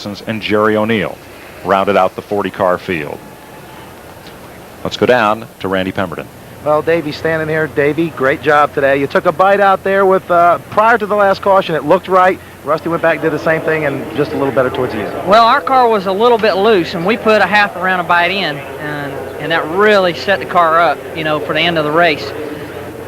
Parsons, and Jerry O'Neill rounded out the 40-car field. Let's go down to Randy Pemberton. Well, Davey standing here. Davey, great job today. You took a bite out there with prior to the last caution. It looked right. Rusty went back, did the same thing, and just a little better towards the end. Well, our car was a little bit loose, and we put a half a round of bite in, and that really set the car up, you know, for the end of the race.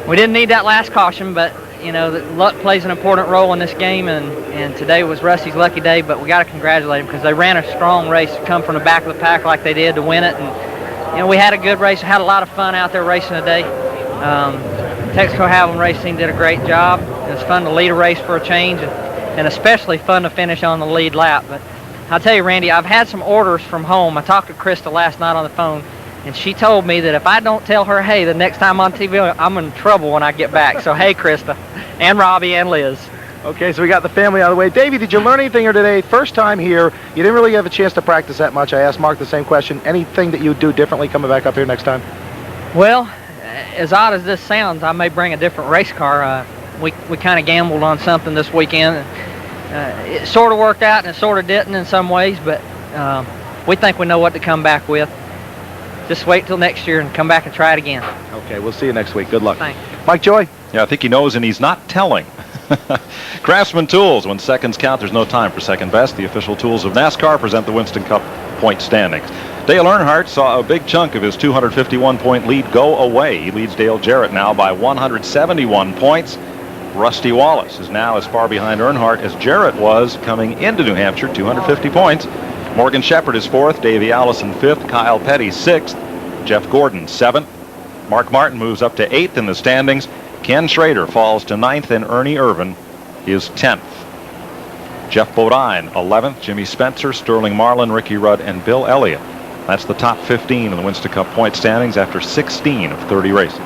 We didn't need that last caution, but, you know, luck plays an important role in this game, and today was Rusty's lucky day, but we got to congratulate them because they ran a strong race to come from the back of the pack like they did to win it. And, you know, we had a good race, had a lot of fun out there racing today. Texaco Havoline Race Team did a great job. It was fun to lead a race for a change, and especially fun to finish on the lead lap. But I'll tell you, Randy, I've had some orders from home. I talked to Krista last night on the phone, and she told me that if I don't tell her, hey, the next time on TV, I'm in trouble when I get back. So, hey, Krista, and Robbie, and Liz. Okay, so we got the family out of the way. Davey, did you learn anything here today? First time here, you didn't really have a chance to practice that much. I asked Mark the same question. Anything that you would do differently coming back up here next time? Well, as odd as this sounds, I may bring a different race car. We kind of gambled on something this weekend. It sort of worked out and it sort of didn't in some ways, but we think we know what to come back with. Just wait till next year and come back and try it again. Okay, we'll see you next week. Good luck. Thanks. Mike Joy? Yeah, I think he knows, and he's not telling. Craftsman Tools. When seconds count, there's no time for second best. The official tools of NASCAR present the Winston Cup point standings. Dale Earnhardt saw a big chunk of his 251-point lead go away. He leads Dale Jarrett now by 171 points. Rusty Wallace is now as far behind Earnhardt as Jarrett was coming into New Hampshire, 250 points. Morgan Shepherd is fourth, Davey Allison fifth, Kyle Petty sixth, Jeff Gordon seventh. Mark Martin moves up to eighth in the standings. Ken Schrader falls to ninth, and Ernie Irvin is 10th. Jeff Bodine 11th, Jimmy Spencer, Sterling Marlin, Ricky Rudd, and Bill Elliott. That's the top 15 in the Winston Cup point standings after 16 of 30 races.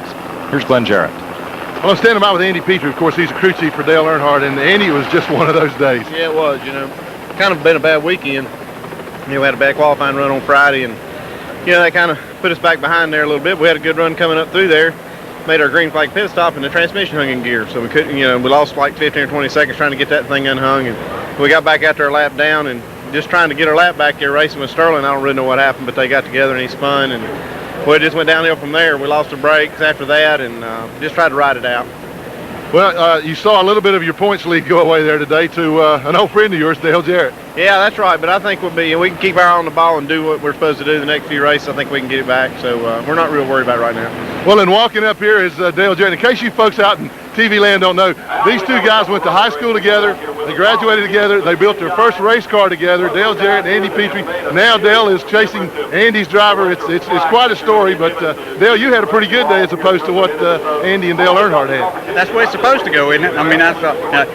Here's Glenn Jarrett. Well, I'm standing by with Andy Petree. Of course, he's a crew chief for Dale Earnhardt, and Andy, was just one of those days. Yeah, it was, you know. Kind of been a bad weekend. You know, we had a bad qualifying run on Friday, and, you know, that kind of put us back behind there a little bit. We had a good run coming up through there. Made our green flag pit stop, and the transmission hung in gear, so we couldn't, you know, we lost like 15 or 20 seconds trying to get that thing unhung, and we got back after our lap down, and just trying to get our lap back there racing with Sterling. I don't really know what happened, but they got together and he spun, and well, it just went downhill from there. We lost the brakes after that, and just tried to ride it out. Well, you saw a little bit of your points lead go away there today to an old friend of yours, Dale Jarrett. Yeah, that's right, but I think we can keep our eye on the ball and do what we're supposed to do the next few races. I think we can get it back, so we're not real worried about it right now. Well, and walking up here is Dale Jarrett. In case you folks out in TV land don't know, these two guys went to high school together. They graduated together. They built their first race car together, Dale Jarrett and Andy Petree. Now Dale is chasing Andy's driver. It's quite a story, but Dale, you had a pretty good day as opposed to what Andy and Dale Earnhardt had. That's the way it's supposed to go, isn't it? I mean,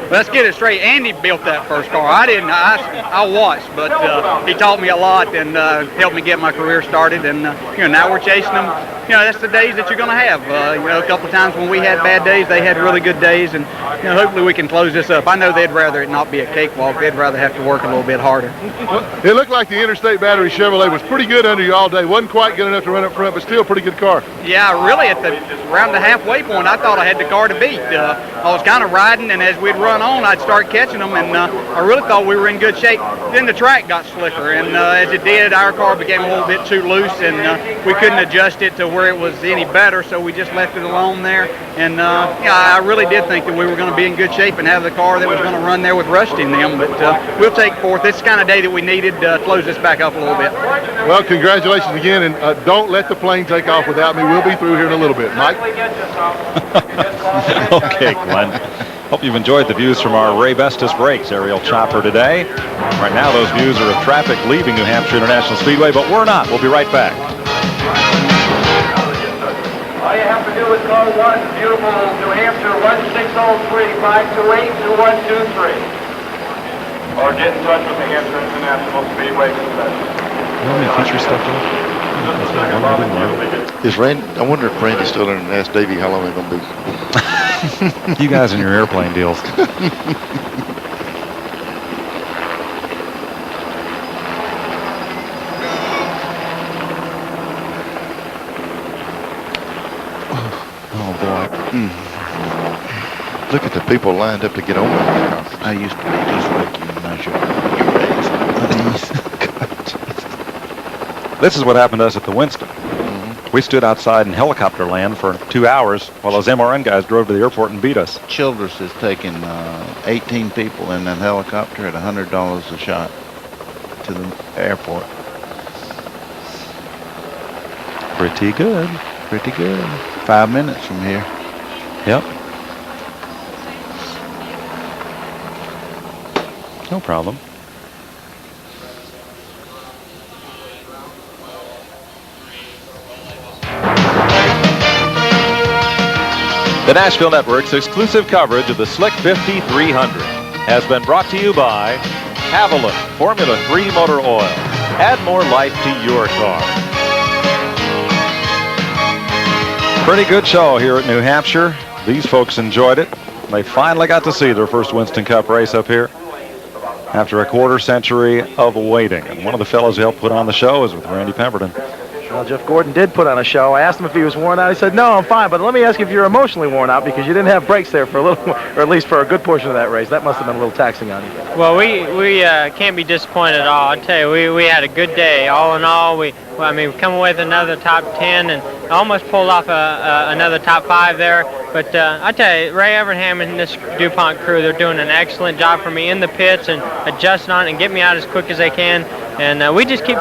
let's get it straight. Andy built that first car. I didn't. I watched, but he taught me a lot and helped me get my career started. And you know, now we're chasing them. You know, that's the days that you're going to have. You know, a couple of times when we had bad days, they had really good days, and you know, hopefully we can close this up. I know they'd rather it not be a cakewalk. They'd rather have to work a little bit harder. Well, it looked like the Interstate Battery Chevrolet was pretty good under you all day. Wasn't quite good enough to run up front, but still a pretty good car. Yeah, really, around the halfway point, I thought I had the car to beat. I was kind of riding, and as we'd run on, I'd start catching them, and I really thought we were in good shape. Then the track got slicker, and as it did, our car became a little bit too loose, and we couldn't adjust it to where it was any better, so we just left it alone there. And yeah, I really did think that we were going to be in good shape and have the car that was going to run there with Rusty and them, but we'll take fourth. This is the kind of day that we needed to close this back up a little bit. Well, congratulations again, and don't let the plane take off without me. We'll be through here in a little bit. Mike? Okay, Glenn. Hope you've enjoyed the views from our Ray Bestis Brakes aerial chopper today. Right now, those views are of traffic leaving New Hampshire International Speedway, but we're not. We'll be right back. All you have to do is call one beautiful New Hampshire 1603-528-2123. Or get in touch with the Hampshire International Speedway Concession. Is Randy? I wonder if Randy's still there and ask Davey how long they're going to be. You guys and your airplane deals. Oh boy! Look at the people lined up to get on. I used to be just like you, not sure. This is what happened to us at the Winston. We stood outside in helicopter land for 2 hours while those MRN guys drove to the airport and beat us. Childress has taken 18 people in that helicopter at $100 a shot to the airport. Pretty good. Pretty good. 5 minutes from here. Yep. No problem. The Nashville Network's exclusive coverage of the Slick 5300 has been brought to you by Avalon Formula 3 Motor Oil. Add more life to your car. Pretty good show here at New Hampshire. These folks enjoyed it. They finally got to see their first Winston Cup race up here after a quarter century of waiting. And one of the fellows who helped put on the show is with Randy Pemberton. Well, Jeff Gordon did put on a show. I asked him if he was worn out. He said, no, I'm fine. But let me ask you if you're emotionally worn out because you didn't have brakes there for a little, or at least for a good portion of that race. That must have been a little taxing on you. Well, we can't be disappointed at all. I tell you, we had a good day. All in all, we come away with another top 10 and almost pulled off another top 5 there. But I tell you, Ray Evernham and this DuPont crew, they're doing an excellent job for me in the pits and adjusting on it and getting me out as quick as they can. And we just keep,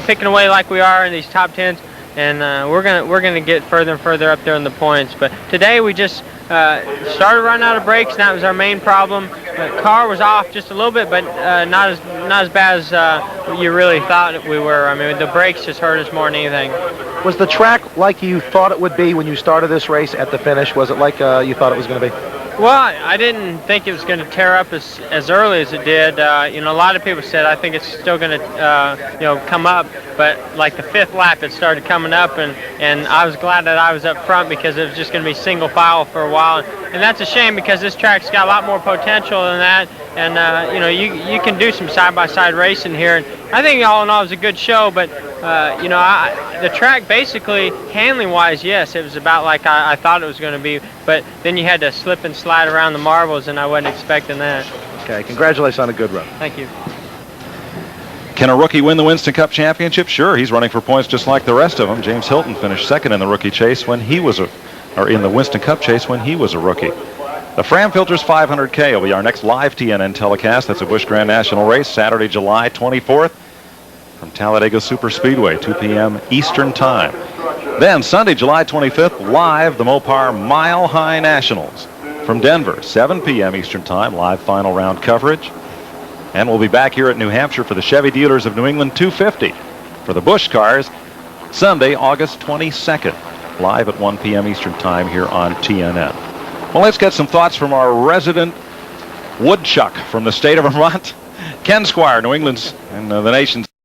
picking away like we are in these top 10s, and we're gonna get further and further up there in the points. But today we just started running out of brakes, and that was our main problem. The car was off just a little bit, but not as bad as you really thought we were. I mean, the brakes just hurt us more than anything. Was the track like you thought it would be when you started this race at the finish? Was it like you thought it was going to be? Well, I didn't think it was going to tear up as early as it did. A lot of people said I think it's still going to, come up. But like the 5th lap, it started coming up, and I was glad that I was up front because it was just going to be single file for a while. And that's a shame because this track's got a lot more potential than that. And you can do some side-by-side racing here. And I think all in all it was a good show. But the track basically handling-wise, yes, it was about like I thought it was going to be. But then you had to slip and slide around the marbles, and I wasn't expecting that. Okay, congratulations on a good run. Thank you. Can a rookie win the Winston Cup Championship? Sure, he's running for points just like the rest of them. James Hilton finished second in the rookie chase when he was in the Winston Cup chase when he was a rookie. The Fram Filters 500K will be our next live TNN telecast. That's a Busch Grand National race, Saturday, July 24th from Talladega Super Speedway, 2 p.m. Eastern Time. Then Sunday, July 25th, live the Mopar Mile High Nationals from Denver, 7 p.m. Eastern Time, live final round coverage. And we'll be back here at New Hampshire for the Chevy Dealers of New England 250 for the Busch cars, Sunday, August 22nd, live at 1 p.m. Eastern Time here on TNN. Well, let's get some thoughts from our resident woodchuck from the state of Vermont, Ken Squire, New England's and the nation's